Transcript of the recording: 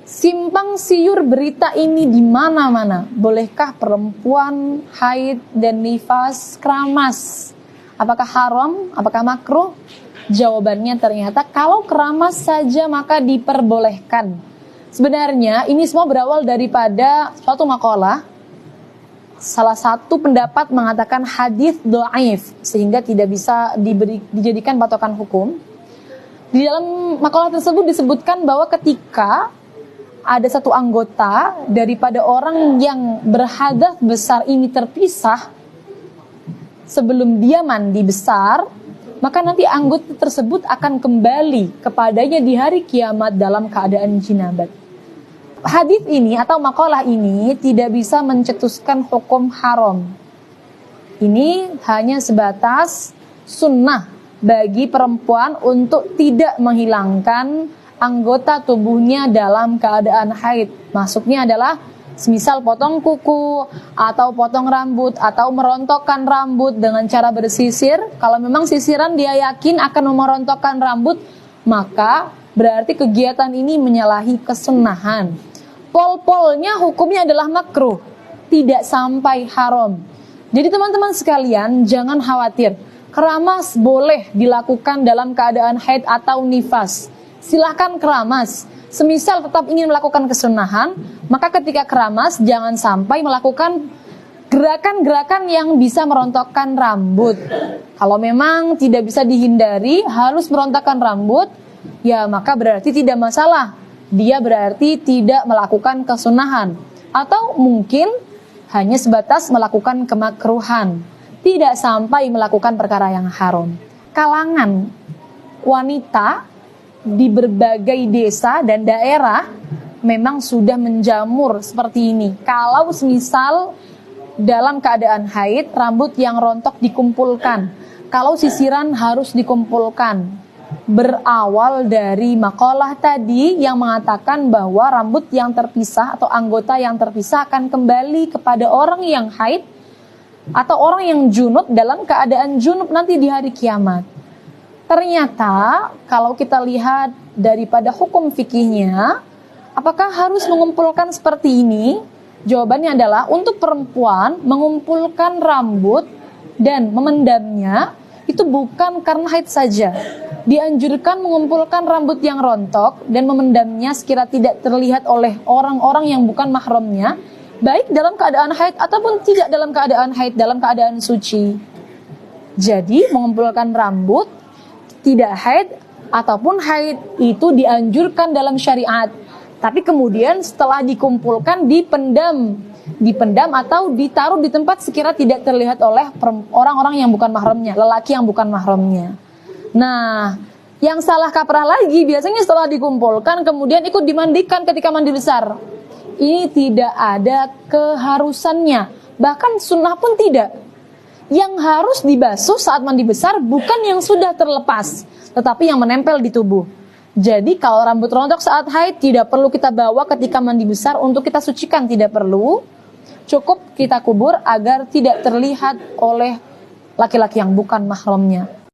Simpang siur berita ini di mana-mana. Bolehkah perempuan haid dan nifas keramas? Apakah haram? Apakah makruh? Jawabannya ternyata kalau keramas saja maka diperbolehkan. Sebenarnya ini semua berawal daripada suatu makalah. Salah satu pendapat mengatakan hadis dhaif sehingga tidak bisa dijadikan patokan hukum. Di dalam makalah tersebut disebutkan bahwa ketika ada satu anggota daripada orang yang berhadas besar ini terpisah sebelum dia mandi besar, maka nanti anggota tersebut akan kembali kepadanya di hari kiamat dalam keadaan jinabat. Hadis ini atau makalah ini tidak bisa mencetuskan hukum haram. Ini hanya sebatas sunnah bagi perempuan untuk tidak menghilangkan anggota tubuhnya dalam keadaan haid. Maksudnya adalah semisal potong kuku atau potong rambut atau merontokkan rambut dengan cara bersisir. Kalau memang sisiran dia yakin akan merontokkan rambut, maka berarti kegiatan ini menyalahi kesunahan. Pol-polnya hukumnya adalah makruh, tidak sampai haram. Jadi teman-teman sekalian jangan khawatir. Keramas boleh dilakukan dalam keadaan haid atau nifas. Silahkan keramas. Semisal tetap ingin melakukan kesunahan, maka ketika keramas jangan sampai melakukan gerakan-gerakan yang bisa merontokkan rambut. Kalau memang tidak bisa dihindari harus merontokkan rambut, ya maka berarti tidak masalah. Dia berarti tidak melakukan kesunahan. Atau mungkin hanya sebatas melakukan kemakruhan, tidak sampai melakukan perkara yang haram. Kalangan wanita di berbagai desa dan daerah memang sudah menjamur seperti ini. Kalau semisal dalam keadaan haid, rambut yang rontok dikumpulkan. Kalau sisiran harus dikumpulkan. Berawal dari makalah tadi yang mengatakan bahwa rambut yang terpisah atau anggota yang terpisah akan kembali kepada orang yang haid atau orang yang junub dalam keadaan junub nanti di hari kiamat. Ternyata kalau kita lihat daripada hukum fikihnya, apakah harus mengumpulkan seperti ini? Jawabannya adalah untuk perempuan mengumpulkan rambut dan memendamnya itu bukan karena haid saja. Dianjurkan mengumpulkan rambut yang rontok dan memendamnya sekira tidak terlihat oleh orang-orang yang bukan mahramnya, baik dalam keadaan haid ataupun tidak dalam keadaan haid, dalam keadaan suci. Jadi mengumpulkan rambut tidak haid ataupun haid itu dianjurkan dalam syariat. Tapi kemudian setelah dikumpulkan dipendam atau ditaruh di tempat sekira tidak terlihat oleh orang-orang yang bukan mahramnya, lelaki yang bukan mahramnya. Nah, yang salah kaprah lagi biasanya setelah dikumpulkan kemudian ikut dimandikan ketika mandi besar. Ini tidak ada keharusannya, bahkan sunnah pun tidak. Yang harus dibasuh saat mandi besar bukan yang sudah terlepas, tetapi yang menempel di tubuh. Jadi kalau rambut rontok saat haid tidak perlu kita bawa ketika mandi besar untuk kita sucikan, tidak perlu. Cukup kita kubur agar tidak terlihat oleh laki-laki yang bukan mahramnya.